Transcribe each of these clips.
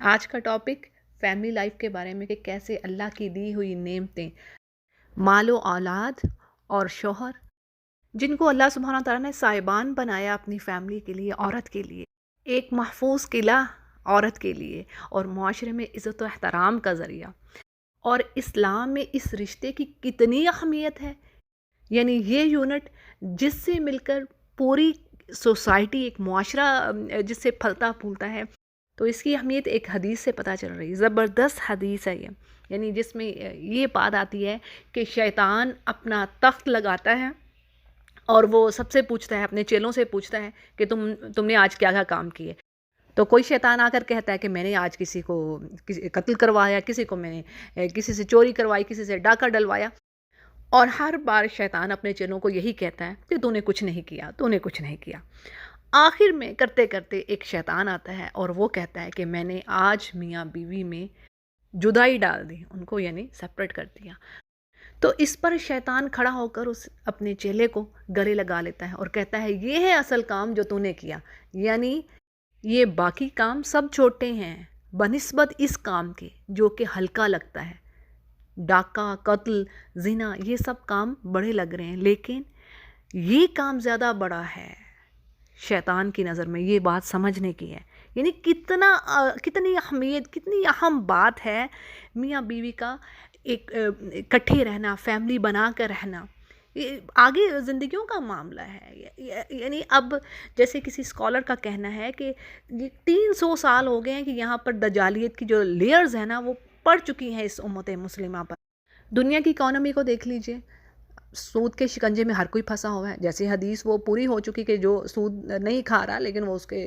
آج کا topic family life کے بارے میں کہ کیسے اللہ کی دی ہوئی نعمتیں، مال و اولاد اور شوہر، جن کو اللہ سبحانہ تعالیٰ نے صاحبان بنایا اپنی فیملی کے لیے، عورت کے لیے ایک محفوظ قلعہ، عورت کے لیے اور معاشرے میں عزت و احترام کا ذریعہ، اور اسلام میں اس رشتے کی کتنی اہمیت ہے۔ یعنی یہ یونٹ جس سے مل کر پوری سوسائٹی، ایک معاشرہ جس سے پھلتا پھولتا ہے، تو اس کی اہمیت ایک حدیث سے پتہ چل رہی ہے۔ زبردست حدیث ہے یہ، یعنی جس میں یہ بات آتی ہے کہ شیطان اپنا تخت لگاتا ہے اور وہ سب سے پوچھتا ہے، اپنے چیلوں سے پوچھتا ہے کہ تم نے آج کیا کیا کام کیے۔ تو کوئی شیطان آ کر کہتا ہے کہ میں نے آج کسی کو قتل کروایا، کسی کو میں نے کسی سے چوری کروائی، کسی سے ڈاکہ ڈلوایا، اور ہر بار شیطان اپنے چیلوں کو یہی کہتا ہے کہ تو نے کچھ نہیں کیا، تو نے کچھ نہیں کیا۔ آخر میں کرتے کرتے ایک شیطان آتا ہے اور وہ کہتا ہے کہ میں نے آج میاں بیوی میں جدائی ڈال دی، ان کو یعنی سپریٹ کر دیا۔ تو اس پر شیطان کھڑا ہو کر اس اپنے چیلے کو گلے لگا لیتا ہے اور کہتا ہے یہ ہے اصل کام جو تو نے کیا، یعنی یہ باقی کام سب چھوٹے ہیں بنسبت اس کام کے جو کہ ہلکا لگتا ہے۔ ڈاکہ، قتل، زنا، یہ سب کام بڑے لگ رہے ہیں، لیکن یہ کام زیادہ بڑا ہے شیطان کی نظر میں۔ یہ بات سمجھنے کی ہے، یعنی کتنی اہمیت، کتنی اہم بات ہے میاں بیوی کا ایک اکٹھے رہنا، فیملی بنا کر رہنا۔ یہ آگے زندگیوں کا معاملہ ہے۔ یعنی اب جیسے کسی اسکالر کا کہنا ہے کہ یہ 300 سال ہو گئے ہیں کہ یہاں پر دجالیت کی جو لیئرز ہیں نا وہ پڑ چکی ہیں اس امت مسلمہ پر۔ دنیا کی اکانومی کو دیکھ لیجئے، سود کے شکنجے میں ہر کوئی پھنسا ہوا ہے۔ جیسے حدیث وہ پوری ہو چکی کہ جو سود نہیں کھا رہا لیکن وہ اس کے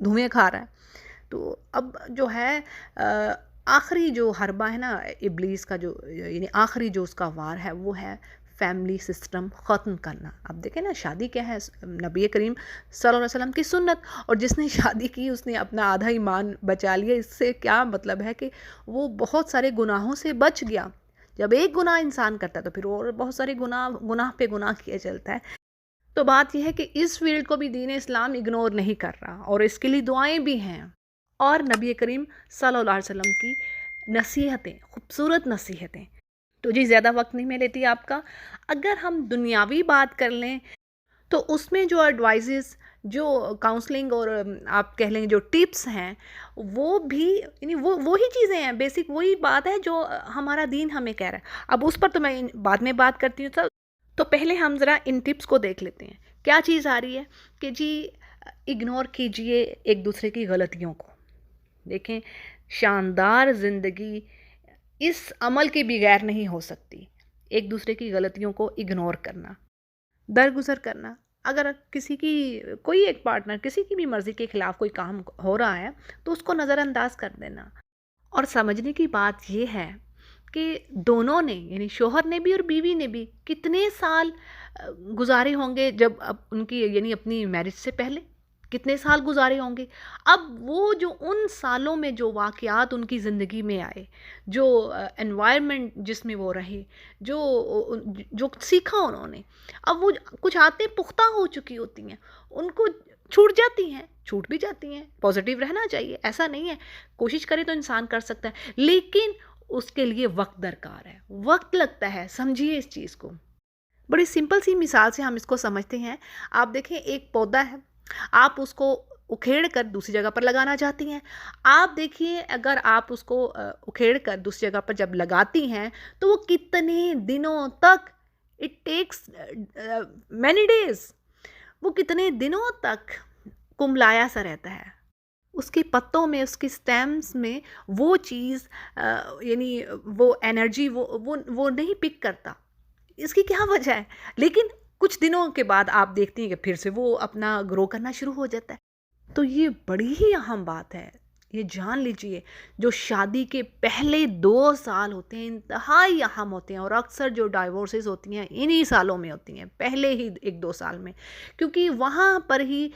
دھوئیں کھا رہا ہے۔ تو اب جو ہے آخری جو حربہ ہے نا ابلیس کا، جو یعنی آخری جو اس کا وار ہے وہ ہے فیملی سسٹم ختم کرنا۔ اب دیکھیں نا، شادی کیا ہے؟ نبی کریم صلی اللہ علیہ وسلم کی سنت، اور جس نے شادی کی اس نے اپنا آدھا ایمان بچا لیا۔ اس سے کیا مطلب ہے کہ وہ بہت سارے گناہوں سے بچ گیا۔ جب ایک گناہ انسان کرتا ہے تو پھر اور بہت سارے گناہ پہ گناہ کیا چلتا ہے۔ تو بات یہ ہے کہ اس فیلڈ کو بھی دین اسلام اگنور نہیں کر رہا، اور اس کے لیے دعائیں بھی ہیں، اور نبی کریم صلی اللہ علیہ وسلم کی نصیحتیں، خوبصورت نصیحتیں۔ تو جی زیادہ وقت نہیں میں لیتی آپ کا۔ اگر ہم دنیاوی بات کر لیں تو اس میں جو ایڈوائزز، جو کاؤنسلنگ اور آپ کہہ لیں جو ٹپس ہیں، وہ بھی یعنی وہی چیزیں ہیں، بیسک وہی بات ہے جو ہمارا دین ہمیں کہہ رہا ہے۔ اب اس پر تو میں بعد میں بات کرتی ہوں۔ تو پہلے ہم ذرا ان ٹپس کو دیکھ لیتے ہیں۔ کیا چیز آ رہی ہے کہ جی اگنور کیجئے ایک دوسرے کی غلطیوں کو۔ دیکھیں، شاندار زندگی اس عمل کے بغیر نہیں ہو سکتی۔ ایک دوسرے کی غلطیوں کو اگنور کرنا، درگزر کرنا۔ اگر کسی کی کوئی ایک پارٹنر کسی کی بھی مرضی کے خلاف کوئی کام ہو رہا ہے تو اس کو نظر انداز کر دینا۔ اور سمجھنے کی بات یہ ہے کہ دونوں نے، یعنی شوہر نے بھی اور بیوی نے بھی، کتنے سال گزارے ہوں گے جب ان کی یعنی اپنی میرج سے پہلے کتنے سال گزارے ہوں گے۔ اب وہ جو ان سالوں میں جو واقعات ان کی زندگی میں آئے، جو انوائرمنٹ جس میں وہ رہے، جو سیکھا انہوں نے، اب وہ کچھ عادتیں پختہ ہو چکی ہوتی ہیں، ان کو چھوٹ جاتی ہیں، چھوٹ بھی جاتی ہیں۔ پازیٹیو رہنا چاہیے، ایسا نہیں ہے، کوشش کرے تو انسان کر سکتا ہے، لیکن اس کے لیے وقت درکار ہے، وقت لگتا ہے۔ سمجھیے اس چیز کو، بڑی سمپل سی مثال سے ہم اس کو سمجھتے ہیں۔ آپ دیکھیں، ایک پودا ہے، آپ اس کو اکھیڑ کر دوسری جگہ پر لگانا چاہتی ہیں۔ آپ دیکھیے، اگر آپ اس کو اکھیڑ کر دوسری جگہ پر جب لگاتی ہیں تو وہ کتنے دنوں تک، اٹ ٹیکس مینی ڈیز، وہ کتنے دنوں تک کملایا سا رہتا ہے۔ اس کے پتوں میں، اس کے سٹیمز میں وہ چیز یعنی وہ انرجی وہ نہیں پک کرتا۔ اس کی کیا وجہ ہے؟ لیکن کچھ دنوں کے بعد آپ دیکھتی ہیں کہ پھر سے وہ اپنا گرو کرنا شروع ہو جاتا ہے۔ تو یہ بڑی ہی اہم بات ہے، یہ جان لیجئے۔ جو شادی کے پہلے 2 سال ہوتے ہیں انتہائی اہم ہوتے ہیں، اور اکثر جو ڈائیورسز ہوتی ہیں انہی سالوں میں ہوتی ہیں، پہلے ہی 1-2 سال میں، کیونکہ وہاں پر ہی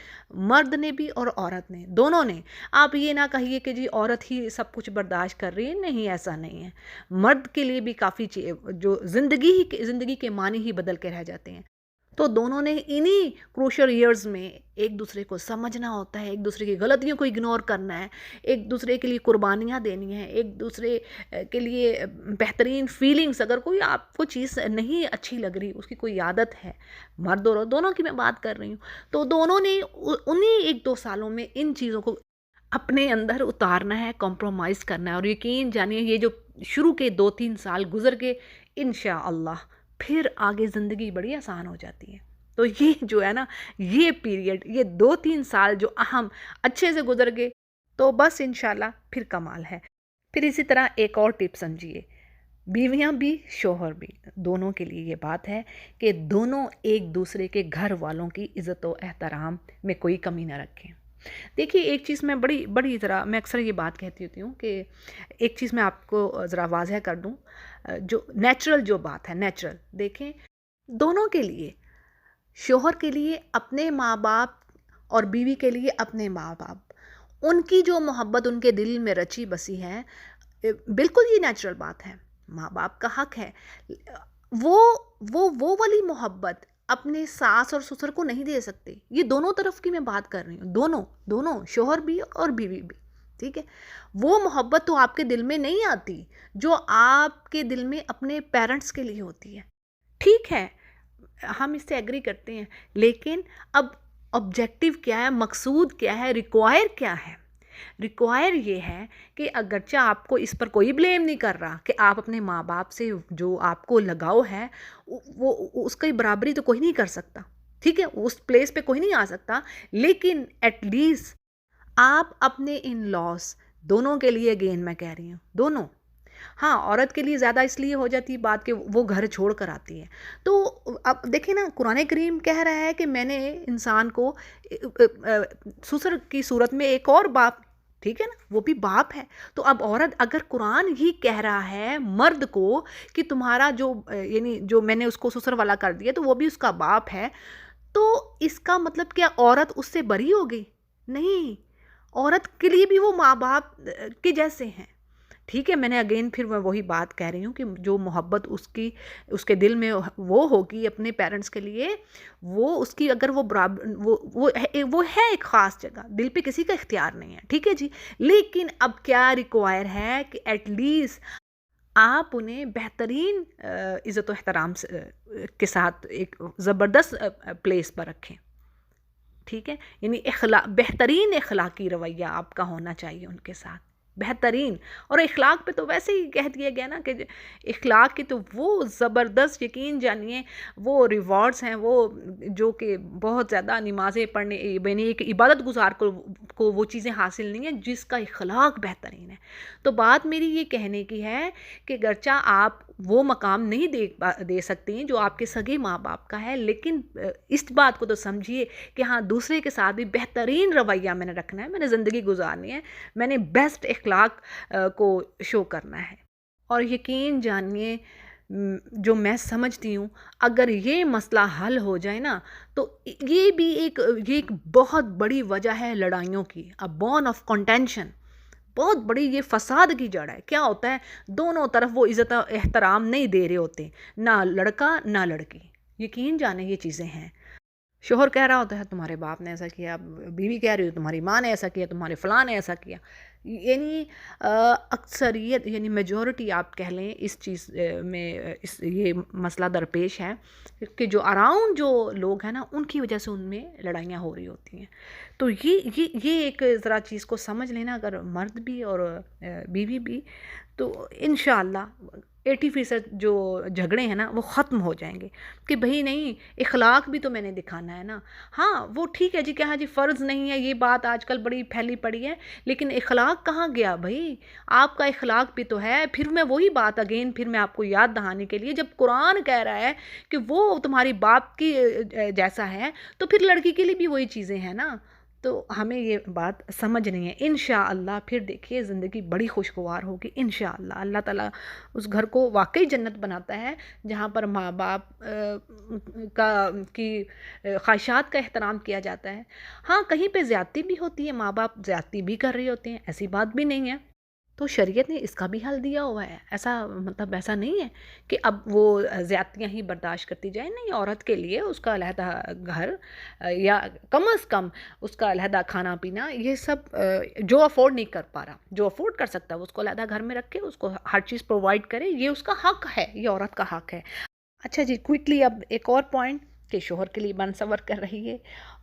مرد نے بھی اور عورت نے، دونوں نے۔ آپ یہ نہ کہیے کہ جی عورت ہی سب کچھ برداشت کر رہی ہے، نہیں، ایسا نہیں ہے۔ مرد کے لیے بھی کافی جو زندگی کے معنی ہی بدل کے رہ جاتے ہیں۔ تو دونوں نے انہی کروشل ایئرز میں ایک دوسرے کو سمجھنا ہوتا ہے، ایک دوسرے کی غلطیوں کو اگنور کرنا ہے، ایک دوسرے کے لیے قربانیاں دینی ہیں، ایک دوسرے کے لیے بہترین فیلنگس، اگر کوئی آپ کو چیز نہیں اچھی لگ رہی، اس کی کوئی عادت ہے، مرد اور عورت دونوں کی میں بات کر رہی ہوں، تو دونوں نے انہی 1-2 سالوں میں ان چیزوں کو اپنے اندر اتارنا ہے، کمپرومائز کرنا ہے، اور یقین جانیے یہ جو شروع کے 2-3 سال گزر کے انشاءاللہ پھر آگے زندگی بڑی آسان ہو جاتی ہے۔ تو یہ جو ہے نا، یہ پیریڈ، یہ 2-3 سال جو اہم اچھے سے گزر گئے تو بس انشاءاللہ پھر کمال ہے۔ پھر اسی طرح ایک اور ٹپ سمجھیے، بیویاں بھی شوہر بھی دونوں کے لیے یہ بات ہے کہ دونوں ایک دوسرے کے گھر والوں کی عزت و احترام میں کوئی کمی نہ رکھیں۔ دیکھیے ایک چیز میں بڑی ذرا میں اکثر یہ بات کہتی ہوتی ہوں کہ ایک چیز میں آپ کو ذرا واضح کر دوں، جو نیچرل جو بات ہے، نیچرل دیکھیں، دونوں کے لیے، شوہر کے لیے اپنے ماں باپ اور بیوی کے لیے اپنے ماں باپ، ان کی جو محبت ان کے دل میں رچی بسی ہے، بالکل یہ نیچرل بات ہے، ماں باپ کا حق ہے، وہ وہ والی محبت اپنے ساس اور سسر کو نہیں دے سکتے۔ یہ دونوں طرف کی میں بات کر رہی ہوں، دونوں شوہر بھی اور بیوی بھی، ٹھیک ہے؟ وہ محبت تو آپ کے دل میں نہیں آتی جو آپ کے دل میں اپنے پیرنٹس کے لیے ہوتی ہے۔ ٹھیک ہے، ہم اس سے ایگری کرتے ہیں، لیکن اب آبجیکٹیو کیا ہے، مقصود کیا ہے، ریکوائر کیا ہے؟ ریکوائر یہ ہے کہ اگرچہ آپ کو اس پر کوئی بلیم نہیں کر رہا کہ آپ اپنے ماں باپ سے جو آپ کو لگاؤ ہے، وہ اس کی برابری تو کوئی نہیں کر سکتا، ٹھیک ہے، اس پلیس پہ کوئی نہیں آ سکتا، لیکن ایٹ لیسٹ آپ اپنے ان لاس دونوں کے لیے، اگین میں کہہ رہی ہوں، دونوں، ہاں عورت کے لیے زیادہ اس لیے ہو جاتی بات کہ وہ گھر چھوڑ کر آتی ہے، تو اب دیکھیں نا، قرآن کریم کہہ رہا ہے کہ میں نے انسان کو سسر کی صورت میں ایک اور باپ، ٹھیک ہے نا، وہ بھی باپ ہے، تو اب عورت، اگر قرآن ہی کہہ رہا ہے مرد کو کہ تمہارا جو یعنی جو میں نے اس کو سسر والا کر دیا تو وہ بھی اس کا باپ ہے، تو اس کا مطلب کیا عورت اس سے بری ہو گئی؟ نہیں، عورت کے لیے بھی وہ ماں باپ کے جیسے ہیں، ٹھیک ہے، میں نے اگین پھر میں وہی بات کہہ رہی ہوں کہ جو محبت اس کے دل میں وہ ہوگی اپنے پیرنٹس کے لیے، وہ اس کی اگر وہ برابر وہ ہے ایک خاص جگہ، دل پہ کسی کا اختیار نہیں ہے، ٹھیک ہے جی، لیکن اب کیا ریکوائر ہے کہ ایٹ لیسٹ آپ انہیں بہترین عزت و احترام کے ساتھ ایک زبردست پلیس پر رکھیں، ٹھیک ہے، یعنی بہترین اخلاقی رویہ آپ کا ہونا چاہیے ان کے ساتھ، بہترین، اور اخلاق پہ تو ویسے ہی کہہ دیا گیا نا کہ اخلاق کی تو وہ زبردست، یقین جانیے وہ ریوارڈز ہیں، وہ جو کہ بہت زیادہ نمازیں پڑھنے، یعنی ایک عبادت گزار کو وہ چیزیں حاصل نہیں ہیں جس کا اخلاق بہترین ہے۔ تو بات میری یہ کہنے کی ہے کہ گرچہ آپ وہ مقام نہیں دے سکتی جو آپ کے سگے ماں باپ کا ہے، لیکن اس بات کو تو سمجھیے کہ ہاں دوسرے کے ساتھ بھی بہترین رویہ میں نے رکھنا ہے، میں نے زندگی گزارنی ہے، میں نے بیسٹ اخلاق کو شو کرنا ہے، اور یقین جانیے جو میں سمجھتی ہوں اگر یہ مسئلہ حل ہو جائے نا تو یہ بھی ایک بہت بڑی وجہ ہے لڑائیوں کی، a bone of contention، بہت بڑی یہ فساد کی جڑ ہے۔ کیا ہوتا ہے، دونوں طرف وہ عزت و احترام نہیں دے رہے ہوتے، نہ لڑکا نہ لڑکی، یقین جانے یہ چیزیں ہیں، شوہر کہہ رہا ہوتا ہے تمہارے باپ نے ایسا کیا، بیوی کہہ رہی ہو تمہاری ماں نے ایسا کیا، تمہارے فلاں نے ایسا کیا، یعنی اکثریت یعنی میجورٹی آپ کہہ لیں اس چیز میں یہ مسئلہ درپیش ہے کہ جو اراؤنڈ جو لوگ ہیں نا ان کی وجہ سے ان میں لڑائیاں ہو رہی ہوتی ہیں، تو یہ ایک ذرا چیز کو سمجھ لینا، اگر مرد بھی اور بیوی بھی، تو انشاءاللہ 80% جو جھگڑے ہیں نا وہ ختم ہو جائیں گے، کہ بھئی نہیں، اخلاق بھی تو میں نے دکھانا ہے نا، ہاں وہ ٹھیک ہے جی کہ ہاں جی فرض نہیں ہے، یہ بات آج کل بڑی پھیلی پڑی ہے، لیکن اخلاق کہاں گیا بھئی؟ آپ کا اخلاق بھی تو ہے۔ پھر میں وہی بات اگین پھر میں آپ کو یاد دہانے کے لیے، جب قرآن کہہ رہا ہے کہ وہ تمہاری باپ کی جیسا ہے، تو پھر لڑکی کے لیے بھی وہی چیزیں ہیں نا، تو ہمیں یہ بات سمجھنی ہے، انشاءاللہ پھر دیکھیے زندگی بڑی خوشگوار ہوگی، انشاءاللہ اللہ تعالیٰ اس گھر کو واقعی جنت بناتا ہے جہاں پر ماں باپ کی خواہشات کا احترام کیا جاتا ہے۔ ہاں کہیں پہ زیادتی بھی ہوتی ہے، ماں باپ زیادتی بھی کر رہے ہوتے ہیں، ایسی بات بھی نہیں ہے، تو شریعت نے اس کا بھی حل دیا ہوا ہے، ایسا مطلب ایسا نہیں ہے کہ اب وہ زیادتیاں ہی برداشت کرتی جائیں، نہیں، عورت کے لیے اس کا علیحدہ گھر، یا کم از کم اس کا علیحدہ کھانا پینا، یہ سب جو افورڈ نہیں کر پا رہا، جو افورڈ کر سکتا ہے وہ اس کو علیحدہ گھر میں رکھے، اس کو ہر چیز پرووائڈ کرے، یہ اس کا حق ہے، یہ عورت کا حق ہے۔ اچھا جی، کوئکلی اب ایک اور پوائنٹ کہ شوہر کے لیے بن سور کر رہی ہے،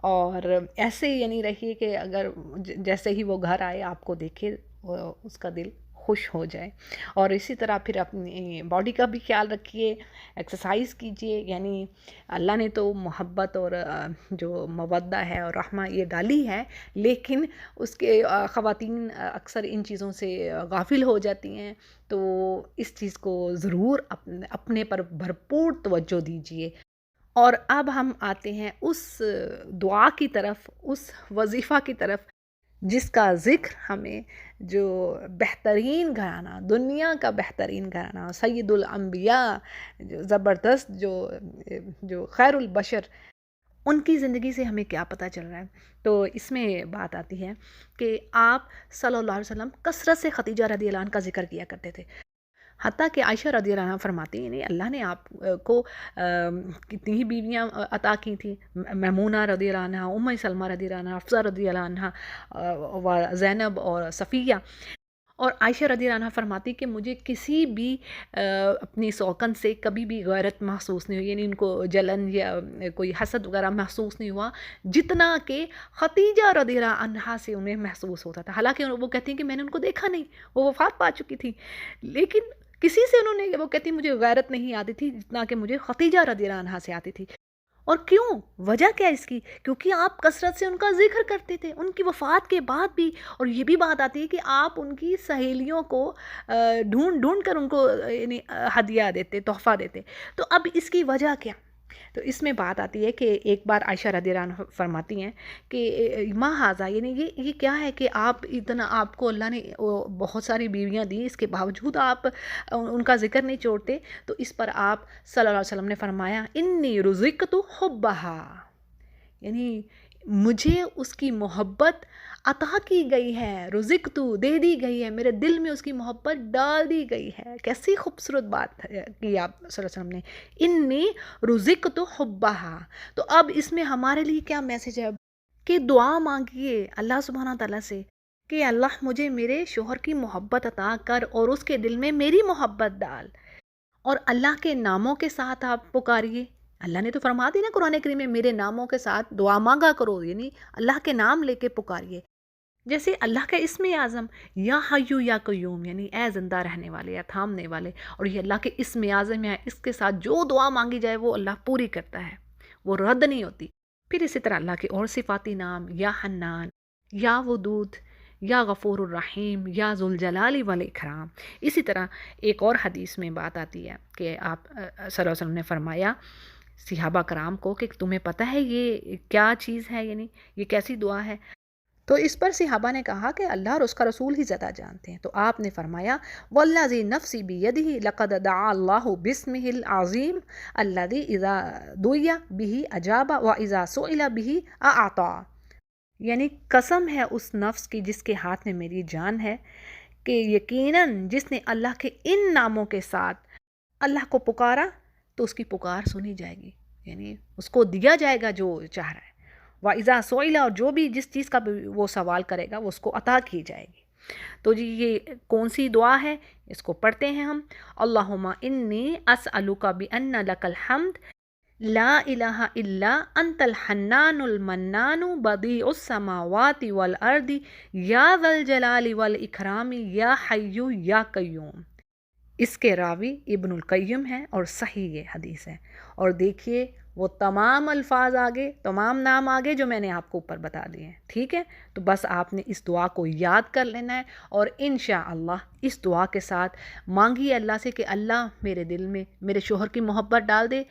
اور ایسے ہی یعنی رہیے کہ اگر جیسے ہی وہ گھر آئے آپ کو دیکھے اس کا دل خوش ہو جائے، اور اسی طرح پھر اپنی باڈی کا بھی خیال رکھیے، ایکسرسائز کیجئے، یعنی اللہ نے تو محبت اور جو مودہ ہے اور رحمہ یہ ڈالی ہے، لیکن اس کے خواتین اکثر ان چیزوں سے غافل ہو جاتی ہیں، تو اس چیز کو ضرور اپنے پر بھرپور توجہ دیجیے۔ اور اب ہم آتے ہیں اس دعا کی طرف، اس وظیفہ کی طرف جس کا ذکر ہمیں جو بہترین گھرانہ، دنیا کا بہترین گھرانہ، سید الانبیاء، جو زبردست، جو خیر البشر، ان کی زندگی سے ہمیں کیا پتہ چل رہا ہے؟ تو اس میں بات آتی ہے کہ آپ صلی اللہ علیہ وسلم کثرت سے خدیجہ رضی اللہ عنہ کا ذکر کیا کرتے تھے، حتیٰ کہ عائشہ رضی اللہ عنہ فرماتی ہیں، یعنی اللہ نے آپ کو کتنی ہی بیویاں عطا کی تھیں، میمونہ رضی اللہ عنہ، ام سلمہ رضی اللہ عنہ، حفصہ رضی اللہ عنہ، و زینب اور صفیہ، اور عائشہ رضی اللہ عنہ فرماتی کہ مجھے کسی بھی اپنی سوکن سے کبھی بھی غیرت محسوس نہیں ہوئی، یعنی ان کو جلن یا کوئی حسد وغیرہ محسوس نہیں ہوا جتنا کہ خدیجہ رضی اللہ عنہا سے انہیں محسوس ہوتا تھا، حالانکہ وہ کہتی ہیں کہ میں نے ان کو دیکھا نہیں، وہ وفات پا چکی تھی، لیکن کسی سے انہوں نے، وہ کہتی مجھے غیرت نہیں آتی تھی جتنا کہ مجھے خدیجہ رضی اللہ عنہا سے آتی تھی۔ اور کیوں؟ وجہ کیا اس کی؟ کیونکہ آپ کثرت سے ان کا ذکر کرتے تھے ان کی وفات کے بعد بھی، اور یہ بھی بات آتی ہے کہ آپ ان کی سہیلیوں کو ڈھونڈ ڈھونڈ کر ان کو یعنی ہدیہ دیتے، تحفہ دیتے۔ تو اب اس کی وجہ کیا؟ تو اس میں بات آتی ہے کہ ایک بار عائشہ رضی اللہ عنہ فرماتی ہیں کہ ما ھذا، یعنی یہ کیا ہے کہ آپ اتنا، آپ کو اللہ نے بہت ساری بیویاں دی، اس کے باوجود آپ ان کا ذکر نہیں چھوڑتے۔ تو اس پر آپ صلی اللہ علیہ وسلم نے فرمایا انی رزقت حبہا، یعنی مجھے اس کی محبت عطا کی گئی ہے، رزقت دے دی گئی ہے، میرے دل میں اس کی محبت ڈال دی گئی ہے۔ کیسی خوبصورت بات کی آپ صلی اللہ علیہ وسلم نے، انی رزقت حبہا۔ تو اب اس میں ہمارے لیے کیا میسج ہے کہ دعا مانگیے اللہ سبحانہ تعالیٰ سے کہ اللہ مجھے میرے شوہر کی محبت عطا کر اور اس کے دل میں میری محبت ڈال، اور اللہ کے ناموں کے ساتھ آپ پکاریے۔ اللہ نے تو فرما دی نا قرآن کریم میں، میرے ناموں کے ساتھ دعا مانگا کرو، یعنی اللہ کے نام لے کے پکاریے، جیسے اللہ کا اسم اعظم یا حیو یا قیوم، یعنی اے زندہ رہنے والے یا تھامنے والے، اور یہ اللہ کے اسم اعظم ہے، اس کے ساتھ جو دعا مانگی جائے وہ اللہ پوری کرتا ہے، وہ رد نہیں ہوتی۔ پھر اسی طرح اللہ کے اور صفاتی نام، یا حنان، یا ودود، یا غفور الرحیم، یا ذوالجلال والاکرام۔ اسی طرح ایک اور حدیث میں بات آتی ہے کہ آپ صلی اللہ علیہ وسلم نے فرمایا صحابہ کرام کو کہ تمہیں پتہ ہے یہ کیا چیز ہے، یعنی یہ کیسی دعا ہے؟ تو اس پر صحابہ نے کہا کہ اللہ اور اس کا رسول ہی زیادہ جانتے ہیں۔ تو آپ نے فرمایا والذی نفسی بیدہ لقد دعا اللہ باسمہ العظیم الذی اذا دعی بہ اجاب واذا سئل بہ اعطا، یعنی قسم ہے اس نفس کی جس کے ہاتھ میں میری جان ہے کہ یقیناً جس نے اللہ کے ان ناموں کے ساتھ اللہ کو پکارا تو اس کی پکار سنی جائے گی، یعنی اس کو دیا جائے گا جو چاہ رہا ہے، وَإِذَا سُئِلَ، اور جو بھی جس چیز کا بھی وہ سوال کرے گا وہ اس کو عطا کی جائے گی۔ تو جی یہ کون سی دعا ہے؟ اس کو پڑھتے ہیں ہم، اللہم انی اسألک بأن لک الحمد لا الہ الا انت الحنان المنان بدیع السماوات والارض یا ذا الجلال والاکرام یا حی یا قیوم۔ اس کے راوی ابن القیم ہیں اور صحیح یہ حدیث ہے۔ اور دیکھیے وہ تمام الفاظ آگے، تمام نام آگے جو میں نے آپ کو اوپر بتا دیے ہیں، ٹھیک ہے؟ تو بس آپ نے اس دعا کو یاد کر لینا ہے، اور انشاءاللہ اس دعا کے ساتھ مانگیے اللہ سے کہ اللہ میرے دل میں میرے شوہر کی محبت ڈال دے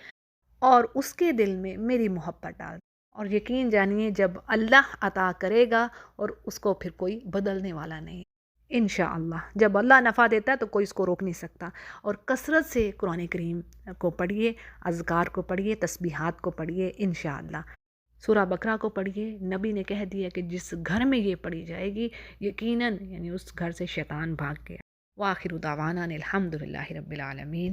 اور اس کے دل میں میری محبت ڈال دے، اور یقین جانیے جب اللہ عطا کرے گا اور اس کو پھر کوئی بدلنے والا نہیں، انشاءاللہ جب اللہ نفع دیتا ہے تو کوئی اس کو روک نہیں سکتا۔ اور کثرت سے قرآن کریم کو پڑھیے، اذکار کو پڑھیے، تسبیحات کو پڑھیے انشاءاللہ۔ سورہ بقرہ کو پڑھیے، نبی نے کہہ دیا کہ جس گھر میں یہ پڑھی جائے گی یقیناً یعنی اس گھر سے شیطان بھاگ گیا۔ وآخر دعوانا ان الحمد للہ رب العالمین۔